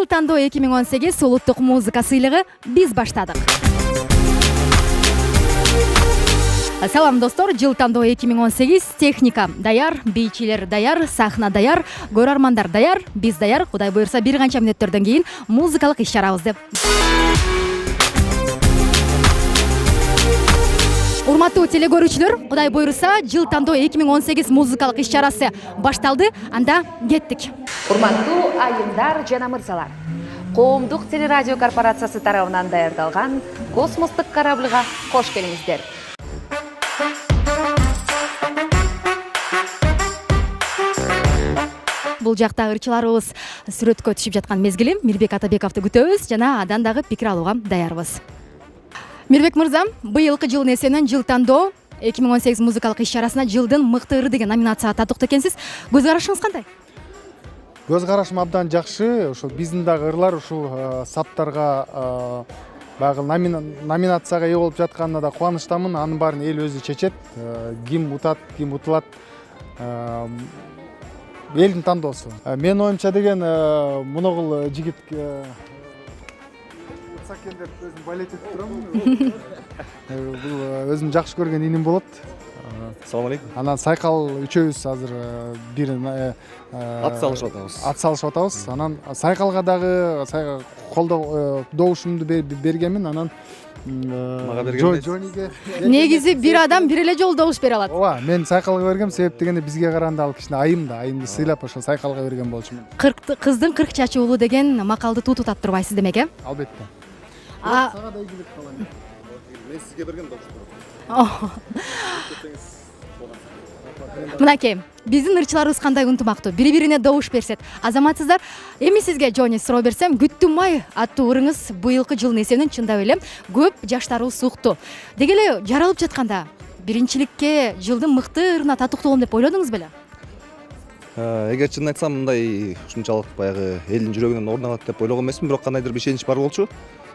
Жыл тандоо 2018 улуттук музыка сыйлыгы биз баштадык. Салам достор, жыл тандоо 2018 техника даяр, бийчилер даяр, сахна даяр, көрөрмандар даяр, биз даяр. Кудай буйрса бир канча мүнөттөрдөн кийин музыкалык иш-чарабызды. Урматтуу телегөрүүчүлөр, Кудай буйрса жыл тандоо 2018 музыкалык иш-чарасы башталды. Анда кеттик. Урматтуу айымдар жана мырзалар, коомдук телерадио корпорациясы тарабынан даярдалган космостук корабльга кош келиңиздер. Бул жакта ырчыларыбыз сүрөткө түшүп жаткан мезгилим. Мирбек Атабековду күтөбүз жана адан дагы пикир алууга даярбыз. Мирбек мырза, быйылкы жылдын эсенен жыл тандоо 2018 музыкалык иш-чарасына жылдын мыкты ыры деген номинацияга татыктуу экенсиз. Көз карашыңыз кандай? Көз карашым абдан жакшы. Ошол биздин дагы ырлар ушул саптарга баягы номинацияга ээ болуп жатканына да кубанычтамын. Анын баарын эл өзү чечет. Ким утат, ким утулат. Элдин тандоосу. Менин оюмча деген муногул жигит сакен деп өзүм балет этип турам. Бул өзүм жакшы көргөн иним болот. Салам алейкум. Анан Сайкал үчөөбүз азыр бир Ат салышып атабыз. Ат салышып атабыз. Анан Сайкалга дагы колдоо добушумду бергенмин. Анан Мага берген. Жониге. Негизи бир адам бир эле жолу добуш бере алат. Ооба, мен Сайкалга бергем, себеп дегенде бизге караганда ал кичине айымды сыйлап ошо Сайкалга берген болчумун. Кыздын 40 чачы уулу деген макалды тутутат турбайсыз демек, э? Албетте. Сага да ийгилик кылам. Мен сизге берген добуш. Мынакей, биздин ырчыларыбыз кандай унтумактуу, бири-бирине добуш берсет. Азаматсыздар, эми сизге Жони суроо берсем, Күттүм ай аттуу ырыңыз быйылкы жылдын эсенен чындап эле көп жаштарыбыз сукту. Деги эле жаралып жатканда биринчиликке жылдын мыкты ырына татыктуу болом деп ойлодуңуз беле? Эгер чынын айтсам, мындай ушунчалык баягы элдин жүрөгүнөн орун алат деп ойлогон эмесмин, бирок кандайдыр бир ишенич бар болчу.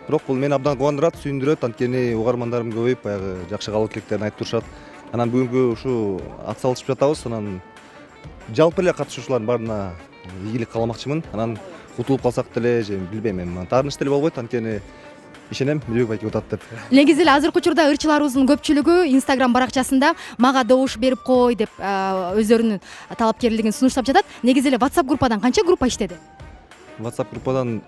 Бирок бул мени абдан кубандырат, сүйүндүрөт, анткени угармандарым көбөйүп, баягы жакшы каалоо тилектерин айтып турушат. Анан бүгүнкү ушу ат салышып жатабыз. Анан жалпы эле катышуучулардын баарына ийгилик кааламакчымын. Анан утулуп калсак деле, же билбейм, эми таарыныч деле болбойт, анткени ишенем Мирбек байке утат деп. Негизи эле азыркы учурда ырчыларыбыздын көпчүлүгү Instagram баракчасында мага добуш берип кой деп өздөрүнүн талапкерлигин сунуштап жатат. Негизи эле WhatsApp группадан канча группа иштеди? WhatsApp группадан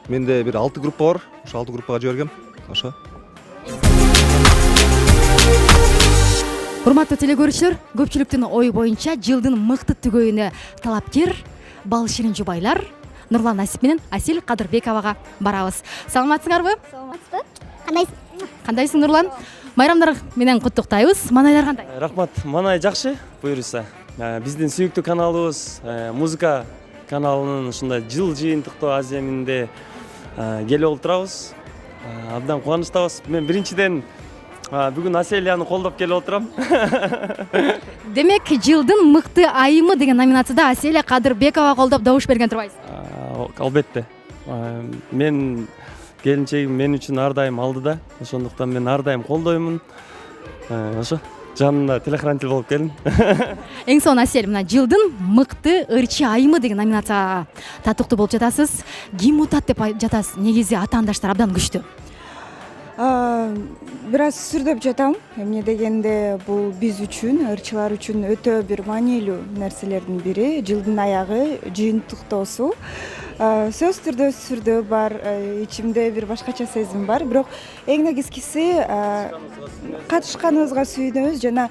менде бир 6 группа бар. Ошо 6 группага жибергем. Ошо. Урматтуу телегөрүүчүлөр, көпчүлүктүн ою боюнча жылдын мыкты түгөйүнө талапкер бал ширин жубайлар Нурлан Насип менен Асил Кадырбековага барабыз. Саламатсыңарбы? Саламатсызбы? Кандайсың Нурлан? Майрамдар менен куттуктайбыз. Манайлар кандай? Рахмат. Манай жакшы, буйрса. Биздин сүйүктүү каналыбыз, музыка каналынын ушундай жыл жыйынтыктоо аземинде келип олтурабыз. Абдан кубанычтабыз. Мен биринчиден бүгүн Аселияны колдоп келип отурам. Демек, жылдын мыкты айымы деген номинацияда Аселия Кадырбекова колдоп добуш берген турбайсыз? Албетте. Мен келинчегим мен үчүн ар дайым алдыда. Ошондуктан мен ар дайым колдоймун. Ошо жанында телохранитель болуп келдим. Эң сонун Асел, мына жылдын мыкты ырчы айымы деген номинацияга татыктуу болуп жатасыз. Ким утат деп жатасыз? Негизи атаандаштар абдан күчтүү. Бир аз сүрдөп жатам. Эмне дегенде бул биз үчүн, ырчылар үчүн өтө бир маанилүү нерселердин бири. Жылдын аягы жыйынтыктоосу. Сөзсүз түрдө сүрдөө бар, ичимде бир башкача сезим бар. Бирок эң негизгиси катышканыбызга сүйүнөбүз жана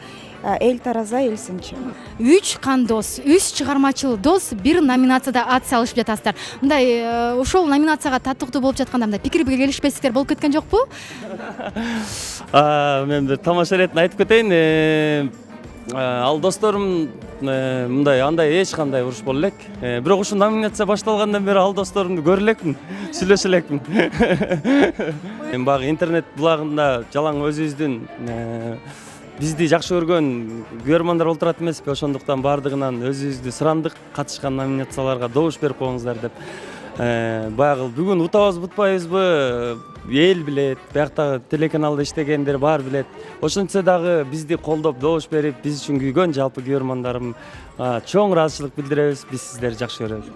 эл тараза эл сынчы. 3 кандос, 3 чыгармачыл дос бир номинацияда ат салышып жатасыздар. Мындай ошол номинацияга татыктуу болуп жатканда мындай пикирге келишпестиктер болуп кеткен жокпу? Мен бир тамаша иретин айтып кетейин. Ал досторум мындай андай эч кандай уруш боло элек. Бирок ушул номинация башталгандан бери ал досторумду көрө элекмин, сүйлөшө элекмин. Мен багы интернет булагында жалаң өзүбүздүн бизди жакшы көргөн көрөрмандар олтурат эмеспи? Ошондуктан баардыгынан өзүбүздү сурандык, катышкан номинацияларга добуш берип коюңуздар деп. Баягы бүгүн утабыз бутпайбызбы? Эл билет, биякта телеканалда иштегендер бар билет. Ошентсе дагы бизди колдоп, добуш берип, биз үчүн күйгөн жалпы көрөрмандарым чоң ыраазычылык билдиребиз. Биз сиздерди жакшы көрөбүз.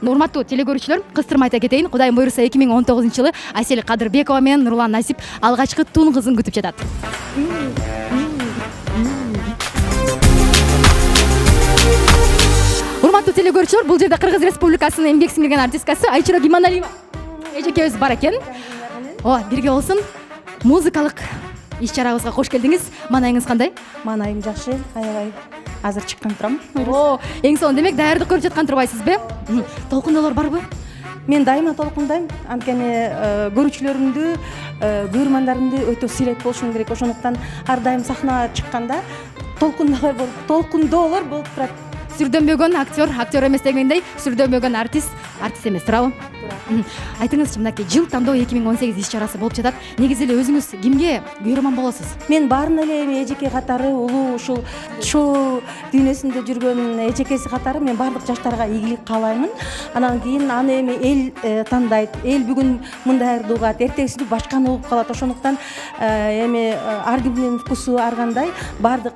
урматтуу теле көрүүчүлөр, кыстырмай айта кетейин, Кудайым буйруса 2019-жылы Асель Кадырбекова менен Нурлан Насип алгачкы тун кызын күтүп жатат. Урматтуу теле көрүүчүлөр, бул жерде Кыргыз Республикасынын эмгек сиңирген артисткасы Айчира Гиманалиева эжекебиз бар экен. Бирге болсун. Музыкалык иш-чарабызга кош келдиңиз. Маанайыңыз кандай? Маанайым жакшы, аябай азыр чыккан турам. Эң сонун, демек даярдык көрүп жаткан турбайсызбы? Толкундоолор барбы? Мен дайыма толкундайм, анткени көрүүчүлөрүмдү, көрөрмандарымды өтө сыйлайт болушум керек. Ошондуктан ар дайым сахнага чыкканда толкундоолор болуп турат. Сүрдөнбөгөн актер эмес дегендей, сүрдөнбөгөн артист эмес, туурабы? Айтыңызчы, мынакей жыл тандоо 2018 иш-чарасы болуп жатат. Негизи эле өзүңүз кимге күйөрман болосуз? Мен баарын эле эми эжеке катары, улуу ушул шоу дүйнөсүндө жүргөн эжекеси катары мен баардык жаштарга ийгилик каалаймын. Анан кийин аны эми эл тандайт. Эл бүгүн мындайырды угат, эртеңисинде башканы угуп калат. Ошондуктан эми ар кимдин вкусу ар кандай, баардык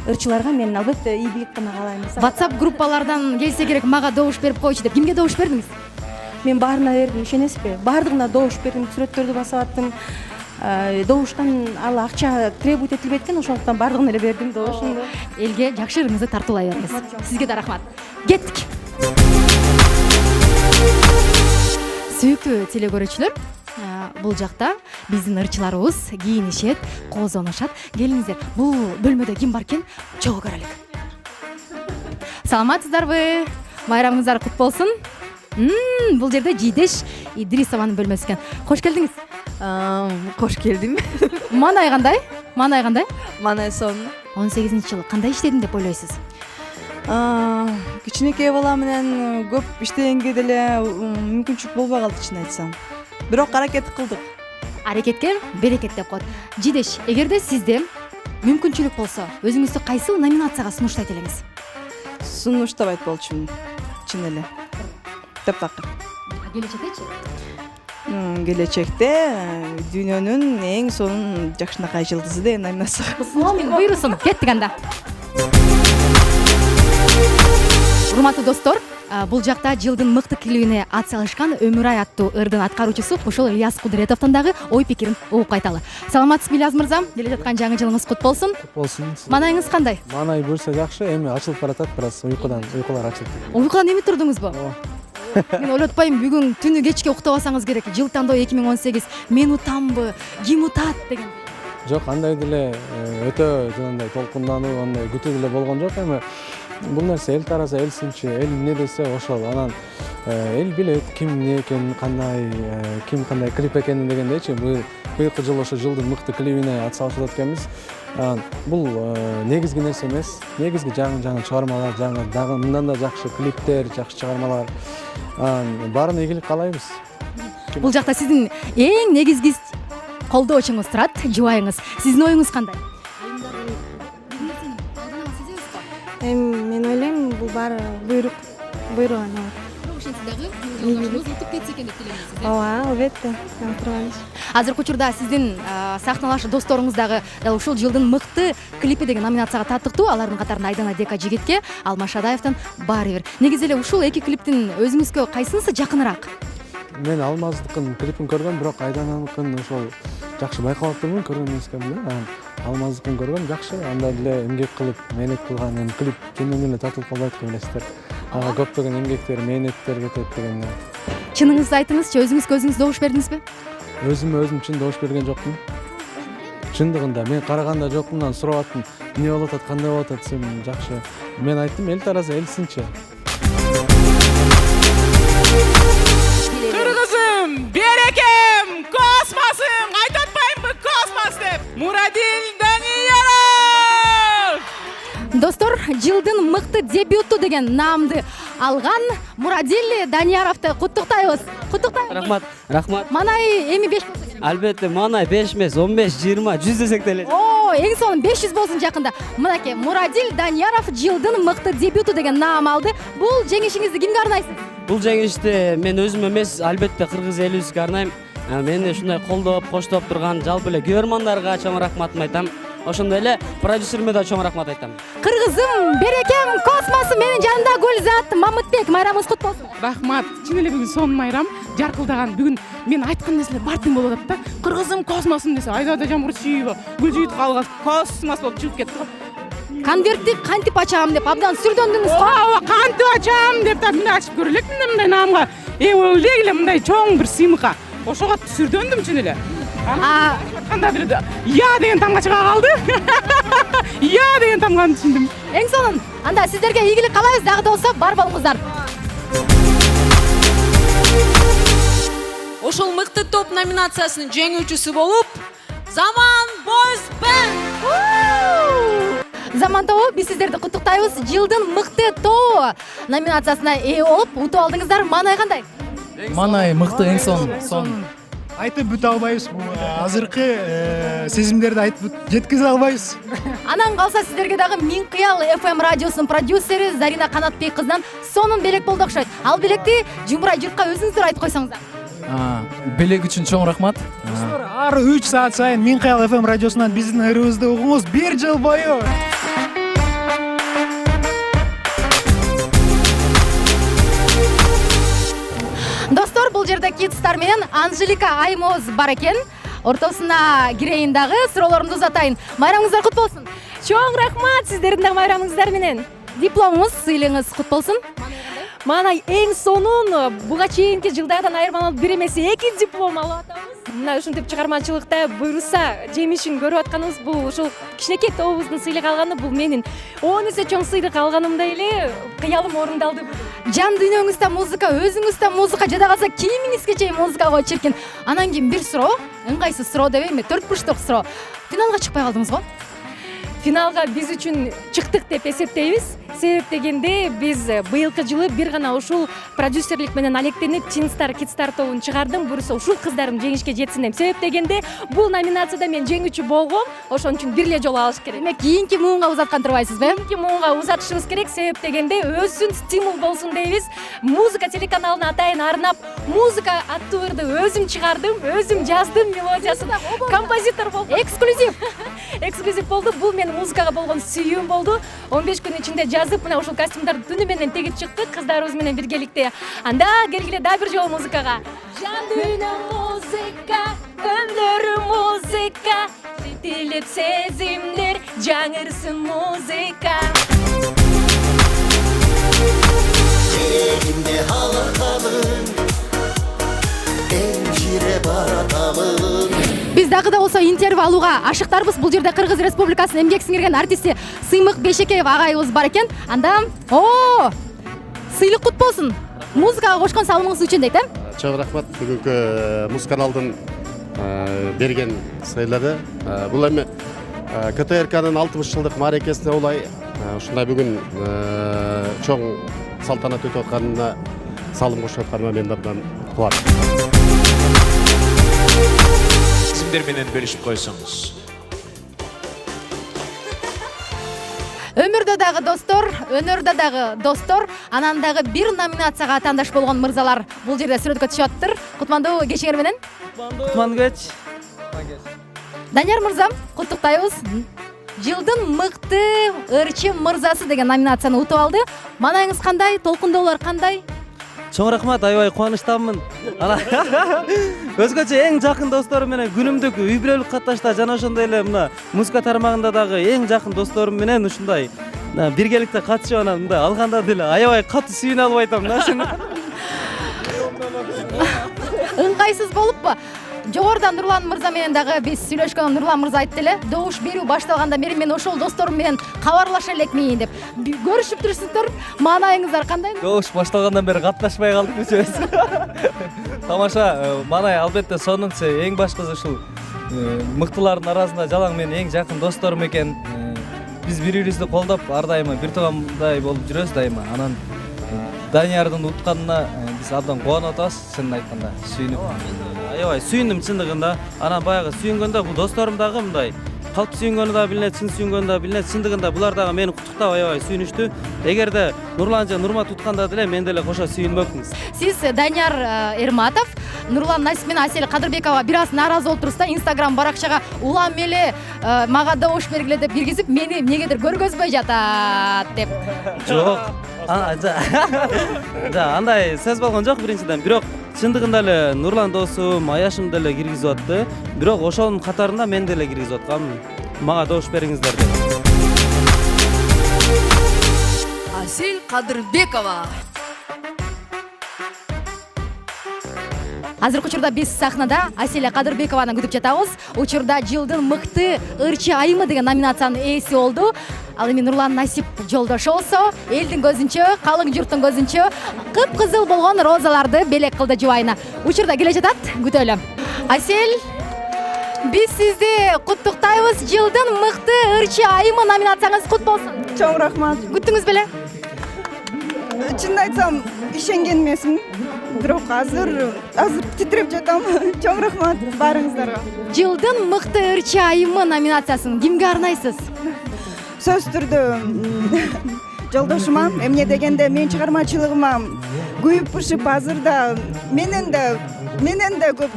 ырчыларга мен албетте ийгилик гана каалайм. WhatsApp группалардан келсе керек мага добуш берип койчу деп. Кимге добуш бердиңиз? Мен баарына бердим, ишенесизби? Баардыгына добуш бердим, сүрөттөрдү басып аттым. Добуштан ал акча требует этилбейт экен, ошондуктан баардыгына эле бердим добушумду. Элге жакшы ырыңызды тартуулай бериңиз. Сизге да рахмат. Кеттик. Сүйүктүү теле көрүүчүлөр, бул жакта биздин ырчыларыбыз кийинишет, коозонушат. Келиңиздер, бул бөлмөдө ким бар экен? Чогуу көрөлүк. Саламатсыздарбы? Майрамыңыздар кут болсун. Бул жерде Жийдеш Идрисованын бөлмөсү экен. Кош келдиңиз. Кош келдим. Маанай кандай? Маанай сонун. 18-жылы кандай иштедим деп ойлойсуз? Кичинекей бала менен көп иштегенге деле мүмкүнчүлүк болбой калды, чын айтсам. Бирок аракет кылдык. Аракетке берекет деп коет. Жийдеш, эгерде сизде мүмкүнчүлүк болсо, өзүңүздү кайсыл номинацияга сунуштайт элеңиз? Сунуштабайт болчумун, чын эле. Таптакыр. Келечектечи? Келечекте дүйнөнүн эң сонун жакшынакай жылдызы деген номинация. Буйрусун, кеттик анда. Урматтуу достор, бул жакта жылдын мыкты клибине ат салышкан Өмүрай аттуу ырдын аткаруучусу ошол Ильяс Кудуретовдун дагы ой пикирин угуп кайталы. Саламатсызбы Ильяс мырза? Келе жаткан жаңы жылыңыз кут болсун. Маанайыңыз кандай? Маанай буюрса жакшы, эми ачылып баратат, бир аз уйкулар ачылып. Уйкудан эми турдуңузбу? Мен ойлотпойм, бүгүн түнү кечке уктабасаңыз керек. Жыл тандоо 2018 мен утамбы, ким утат деген. Жок, андай деле өтө жанагындай толкундануу, андай күтүү деле болгон жок. Эми бул нерсе эл тараса, эл сынчы, эл эмне десе ошол. Анан эл билет ким эмне экенин, ким кандай клип экенин дегендейчи. Быйылкы жыл ошо жылдын мыкты клибине ат салышып атканбыз. Бул негизги нерсе эмес. Негизги жаңы чыгармалар, дагы мындан да жакшы клиптер, жакшы чыгармалар. Баарына ийгилик каалайбыз. Бул жакта сиздин эң негизги колдоочуңуз турат, жубайыңыз. Сиздин оюңуз кандай? Мен ойлойм, бул баары буйрук ана. Ооба, албетте. Азыркы учурда сиздин сахналашуу досторуңуз дагы дал ушул жылдын мыкты клипи деген номинацияга таттыктуу. Алардын катарында Айдана Дека жигитке, Алмаз Шадаевдин Баары бир. Негизи эле ушул эки клиптин өзүңүзгө кайсынысы жакыныраак? Мен Алмаздыкын клипин көргөм, бирок Айдананыкын ошол жакшы байкалып турмун, көргөн эмескем да. Алмаздыкын көргөм жакшы, андай эле эмгек кылып, мээнет кылган, эми клип жөнүндө эле татылып калбайт деп элестер. Ага көптөгөн эмгектер, мээнеттер кетет деген. Чыныңызды айтыңызчы, өзүңүз добуш бердиңизби? Өзүм чын добуш берген жокмун. Чындыгында мен караганда жокмун, анан сурап аттым, эмне болуп атат, кандай болуп атат десем, жакшы. Мен айттым, эл тараса, эл сынчы. Кыргызым, берекем, космосым, айтып атпаймынбы космос деп. Мурадил Данияров! Достор, жылдын мыкты дебюту деген наамды алган Мурадил Данияровду куттуктайбыз. Рахмат. Маанай эми 5 болсо керек. Албетте, маанай 5 эмес, 15, 20, 100 десек деле. Эң сонун 500 болсун жакында. Мынакей Мурадил Данияров жылдын мыкты дебюту деген наам алды. Бул жеңишиңизди кимге арнайсыз? Бул жеңишти мен өзүм эмес, албетте кыргыз элибизге арнайм. Мени ушундай колдоп, коштоп турган жалпы эле көрөрмандарга чоң рахматымды айтам. Ошондой эле продюсериме да чоң рахмат айтам. Кыргызым, берекем, космосум, менин жанымда Гүлзат Мамытбек кечинекей майрамыңыз кут болсун. Рахмат. Чын эле бүгүн сонун майрам, жаркылдаган. Бүгүн мен айткан нерселер бар тең болуп атат да. Кыргызым космосум десе, айда жамгыр сүйүбө. Гүл жүйүт калган космос болуп чыгып кетти. Конвертти кантип ачам деп абдан сүрдөндүңүз го. Ооба, кантип ачам деп та мына ачып көрөлүк мындай наамга. Элек эле мындай чоң бир сыймыкка. Ошого сүрдөндүм чын эле. Кандай бир я деген тамга чыга калды. Я деген тамганы түшүндүм. Эң сонун. Анда сиздерге ийгилик каалайбыз, дагы да болсо бар болуңуздар. Ошол мыкты топ номинациясынын жеңүүчүсү болуп, Заман Boys Band. Заман тобу, биз сиздерди куттуктайбыз. Жылдын мыкты тобу номинациясына ээ болуп, утуп алдыңыздар. Манай кандай? Манай мыкты, эң сонун. Айтып бүтө албайбыз. Азыркы сезимдерди айтып жеткизе албайбыз. Анан калса сиздерге дагы Миң кыял FM радиосунун продюсери Зарина Канатбек кызынан сонун белек болду окшойт. Ал белекти жумурай журтка өзүңүздөр айтып койсоңуздар. Белек үчүн чоң рахмат. Ар 3 саат сайын Миң кыял FM радиосунан биздин ырыбызды угуңуз 1 жыл бою. Достор, бул жерде Кидстар менен Анжелика Аймоз бар экен. Ортосуна кирейин дагы, суроолорумду узатайын. Майрамыңыздар кут болсун. Чоң рахмат сиздердин дагы майрамыңыздар менен. Дипломуңуз, сыйлыгыңыз кут болсун. Манай эң сонун буга чейинки жылдардан айырмаланып бир эмес 2 диплом алып атабыз. Мына ушинтип чыгармачылыкта буйруса жемишин көрүп атканыбыз бул ушул кичинекей тобубуздун сыйлык алганы бул менин 10 эсе чоң сыйлык алганымдай эле кыялым орундалды. Жан дүйнөңүздө музыка, өзүңүздө музыка, жада калса кийимиңизге чейин музыка го чиркин. Анан кийин бир суроо, ыңгайсыз суроо дебейми, 4 бурчтук суроо. Финалга чыкпай калдыңыз го? Финалга биз үчүн чыктык деп эсептейбиз. Себеп дегенде биз быйылкы жылы бир гана ушул продюсерлик менен алектенип Кидстар тобун чыгардым. Буюрса ушул кыздарым жеңишке жетсин деп. Себеп дегенде бул номинацияда мен жеңүүчү болгом. Ошон үчүн бир эле жолу алыш керек. Демек кийинки муунга узаткан турбайсызбы? Кийинки муунга узатышыбыз керек. Себеп дегенде өссүн, стимул болсун дейбиз. Музыка телеканалына атайын арнап, музыка аттуу ырды өзүм чыгардым, өзүм жаздым мелодиясын. Композитор болдум. Эксклюзив. Эксклюзив болду. Бул менин музыкага болгон сүйүүм болду. 15 күн ичинде жазып, мына ушул костюмдарды түнү менен тегип чыктык кыздарыбыз менен биргеликте. Анда келгиле дагы бир жолу музыкага. Жан дүйнөм музыка, өмүрүм музыка, жетилип сезимдер, жаңырсын музыка. Жеримде алакалың, энжире баратамын. Биз дагы да болсо интервью алууга ашыктарбыз. Бул жерде Кыргыз Республикасынын эмгек сиңирген артисти Сыймык Бейшекеев агайыбыз бар экен. Анда сыйлык кут болсун. Музыкага кошкон салымыңыз үчүн дейт, Чоң рахмат бүгүнкү музыканалдын берген сыйлыгы. Бул эми КТРКнын 60 жылдык мааракесине улай ушундай бүгүн чоң салтанат өтүп атканына салым кошуп атканыма мен абдан кубанычтымын. Сиздер менен бөлүшүп койсоңуз. Өмүрдө дагы достор, өнөрдө дагы достор, анан дагы бир номинацияга атаандаш болгон мырзалар бул жерде сүрөткө түшүп атыптыр. Кутмандуу кечиңер менен. Кутмандуу кеч. Данияр мырзам, куттуктайбыз. Жылдын мыкты ырчы мырзасы деген номинацияны утуп алды. Манайыңыз кандай? Толкундоолор кандай? Чоң рахмат, аябай кубанычтамын. Өзгөчө эң жакын досторум менен күнүмдүк үй бүлөлүк катташта жана ошондой эле мына музыка тармагында дагы эң жакын досторум менен ушундай биргеликте катышып анан мындай алганда деле аябай катуу сүйүнө албай атам да. Ыңгайсыз болуппу? Жогоруда Нурлан мырза менен дагы биз сүйлөшкөн. Нурлан мырза айтты эле, добуш берүү башталгандан бери мен ошол досторум менен кабарлаша элекмин деп. Көрүшүп турсуздар, маанайыңыздар кандай? Добуш башталгандан бери катнашпай калдык үчөөбүз. Тамаша, маанай албетте сонунчу эң башкысы ушул мыктылардын арасында жалаң менин эң жакын досторум экен. Биз бири-бирибизди колдоп, ар дайыма бир туугандай болуп жүрөбүз дайыма. Анан Даниярдын утканына биз абдан кубанып атабыз, чынын айтканда. Сүйүнүп, аябай сүйүндүм чындыгында. Анан баягы сүйүнгөндө бул досторум дагы мындай калп сүйүнгөнү да билинет, чын сүйүнгөнү да билинет. Чындыгында булар дагы мени куттуктап аябай сүйүнүштү. Эгерде Нурлан же Нурмат тутканда деле мен деле кошо сүйүнмөкмүн. Сиз Данияр Эрматов, Нурлан Насип менен Асель Кадырбекова бир аз нааразы болуп турсузда, Instagram баракчага улам эле мага добуш бергиле деп киргизип, мени эмнегедир көргөзбөй жатат деп. Жок. Андай сөз болгон жок биринчиден. Бирок чындыгында эле Нурлан досум, Аяшым деле киргизип атты. Бирок ошонун катарында мен деле киргизип аткам. Мага добуш бериңиздер деп. Асель Кадырбекова. Азыркы учурда биз сахнада Асель Кадырбекованы күтүп жатабыз. Учурда жылдын мыкты ырчы айымы деген номинациянын ээси болду. Ал эми Нурлан Насип жолдошосу, элдин көзүнчө, калың журттун көзүнчө кып-кызыл болгон розаларды белек кылды жубайына. Учурда келе жатат, күтөлү. Асель, биз сизди куттуктайбыз. Жылдын мыкты ырчы айымы номинацияңыз кут болсун. Чоң рахмат. Күттүңүз беле? Чынын айтсам, ишенген эмесмин. Бирок азыр титиреп жатам. Чоң рахмат баарыңыздарга. Жылдын мыкты ырчы айымы номинациясын кимге арнайсыз? Сөз түрдө жолдошума, эмне дегенде мен чыгармачылыгыма күйүп пышып азырда менен да көп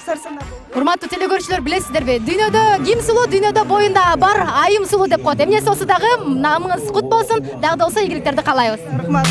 сарсана болду. Урматтуу телекөрүүчүлөр, билесиздерби, дүйнөдө ким сулуу, дүйнөдө боюнда бар айым сулуу деп коет. Эмнеси болсо дагы намыңыз кут болсун, дагы да болсо ийгиликтерди каалайбыз. Рахмат.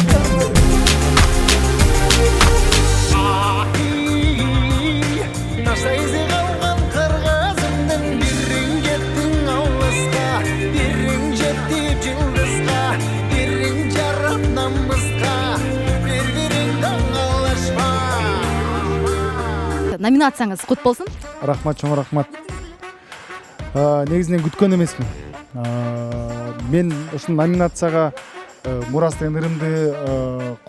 Номинацияңыз кут болсун. Рахмат, чоң рахмат. Негизинен күткөн эмесмин. Мен ушул номинацияга Мурас деген ырымды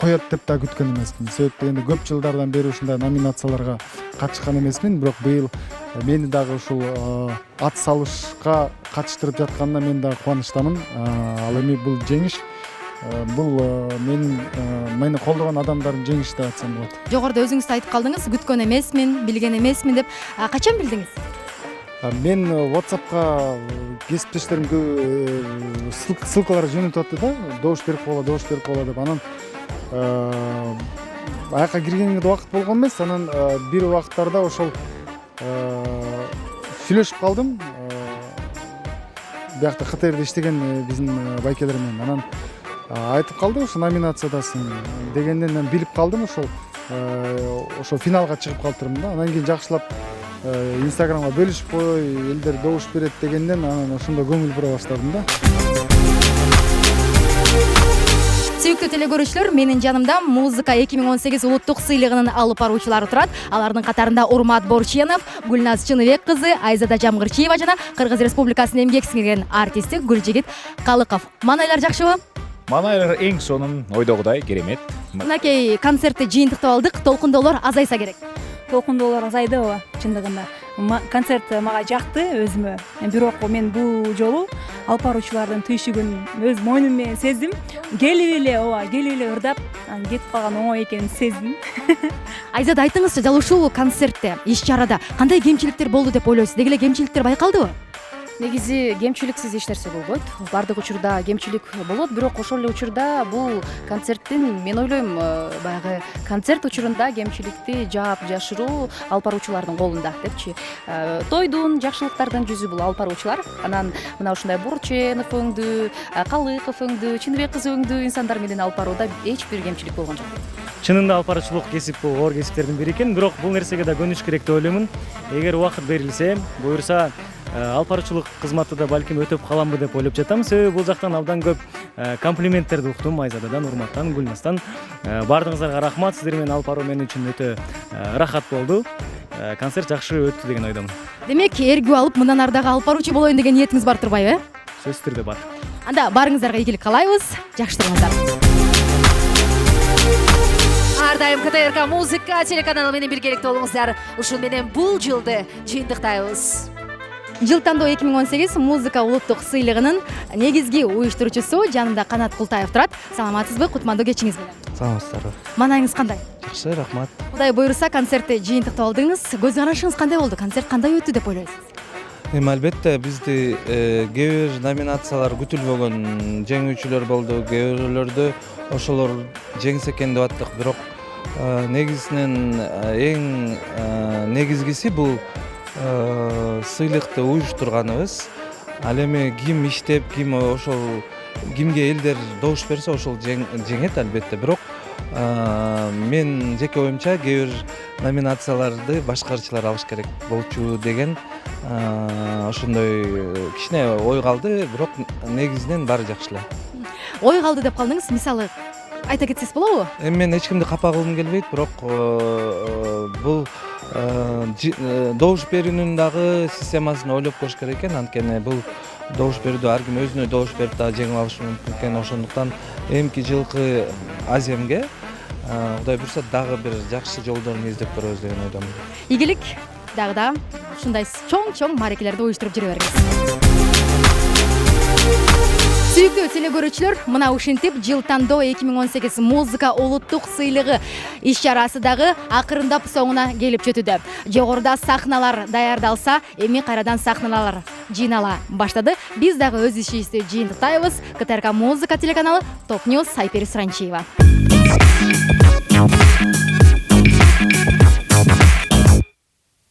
коет деп да күткөн эмесмин. Себеп дегенде көп жылдардан бери ушундай номинацияларга катышкан эмесмин, бирок быйыл мени дагы ушул ат салышка катыштырып жатканына мен дагы кубанычтамын. Ал эми бул жеңиш бул мени колдогон адамдардын жеңиши деп айтсам болот. Жогоруда өзүңүз айтып калдыңыз, күткөн эмесмин, билген эмесмин деп. Качан билдиңиз? Мен WhatsApp'ка кесиптештеримге ссылкалар жөнөтүп атты да, добуш берип койгула деп. Анан аяка киргенге да убакыт болгон эмес. Анан бир убакыттарда ошол сүйлөшүп калдым. Биякта КТРде иштеген биздин байкелер менен. Анан айтып калды, ошо номинациядасың дегенден мен билип калдым. Ошо финалга чыгып калыптырмын да. Анан кийин жакшылап Instagramга бөлүшүп кой, элдер добуш берет дегенден анан ошондо көңүл бура баштадым да. Сүйүктүү телекөрүүчүлөр, менин жанымда музыка 2018 улуттук сыйлыгынын алып баруучулары турат. Алардын катарында Урмат Борченов, Гүлназ Чыныбек кызы, Айзада Жамгырчиева жана Кыргыз Республикасынын эмгек сиңирген артисти Гүлжигит Калыков. Манайлар жакшыбы? Манайлар эң сонун, ойдогудай керемет. Мынакей концертти жыйынтыктап алдык. Толкундоолор азайса керек. Толкундоолор азайды ооба, чындыгында. Концерт мага жакты өзүмө. Бирок мен бул жолу алып баруучулардын түйшүгүн өз мойнум менен сездим. Келип эле ырдап, кетип калган оңой экенин сездим. Айзада, айтыңызчы, жал ушул концертте, иш-чарада кандай кемчиликтер болду деп ойлойсуз? Деги эле кемчиликтер байкалдыбы? Негизи кемчиликсиз эч нерсе болбойт. Бардык учурда кемчилик болот, бирок ошол эле учурда бул концерттин, мен ойлойм, баягы концерт учурунда кемчиликти жаап жашыруу алып баруучулардын колунда депчи. Тойдун, жакшылыктардын жүзү бул алып баруучулар. Анан мына ушундай Борченов өңдүү, Калыков өңдүү, Чыныбек кызы өңдүү инсандар менен алып барууда эч бир кемчилик болгон жок. Чынында алып баруучулук кесип бул оор кесиптердин бири экен, бирок бул нерсеге да көнүш керек деп ойлоймун. Эгер убакыт берилсе, буюрса алып баруучулук кызматы да балким өтөп каламбы деп ойлоп жатам. Себеби бул жактан абдан көп комплименттерди уктум Айзададан, Урматтан, Гүлназдан. Бардыгыңыздарга рахмат. Сиздер менен алып баруу мен үчүн өтө рахат болду. Концерт жакшы өттү деген ойдомун. Демек, эргүү алып, мындан ары дагы алып баруучу болоюн деген ниетиңиз бар турбайбы, Сөзсүз түрдө бар. Анда барыңыздарга ийгилик каалайбыз. Жакшы туруңуздар. Ар дайым КТРК музыка телеканалы менен биргеликте болуңуздар. Ушун менен бул жылды жыйынтыктайбыз. Жыл тандоо 2018 музыка улуттук сыйлыгынын негизги уюштуруучусу жанымда Канат Култаев турат. Саламатсызбы? Кутмандуу кечиңиз менен. Саламатсыздарбы? Маанайыңыз кандай? Жакшы, рахмат. Кудай буйруса концертти жыйынтыктап алдыңыз. Көз карашыңыз кандай болду? Концерт кандай өттү деп ойлойсуз? Эми албетте бизди кээ бир номинациялар күтүлбөгөн жеңүүчүлөр болду, кээ бирлөрдө ошолор жеңсе экен деп аттык. Бирок негизинен эң негизгиси бул сыйлыкты уюштурганыбыз. Ал эми ким иштеп, ким ошол кимге элдер добуш берсе ошол жеңет албетте. Бирок мен жеке оюмча кээ бир номинацияларды башкарчылар алыш керек болчу деген ошондой кичине ой калды. Бирок негизинен баары жакшы эле. Ой калды деп калдыңыз, мисалы айта кетсеңиз болобу? Эми мен эч кимди капа кылгым келбейт, бирок бул добуш берүүнүн дагы системасын ойлоп көрүш керек экен. Анткени бул добуш берүүдө ар ким өзүнө добуш берип дагы жеңип алышы мүмкүн экен. Ошондуктан эмки жылкы аземге Кудай буйрса дагы бир жакшы жолдорун издеп көрөбүз деген ойдомун. Ийгилик дагы да ушундай чоң мааракелерди уюштуруп жүрө бериңиз. Сүйүктүү телекөрүүчүлөр, мына ушинтип жыл тандоо 2018 музыка улуттук сыйлыгы иш-чарасы дагы акырындап соңуна келип жетүүдө. Жогоруда сахналар даярдалса, эми кайрадан сахналар жыйнала баштады. Биз дагы өз ишибизди жыйынтыктайбыз. КТРК музыка телеканалы, Топ Ньюс, Айпери Сранчиева.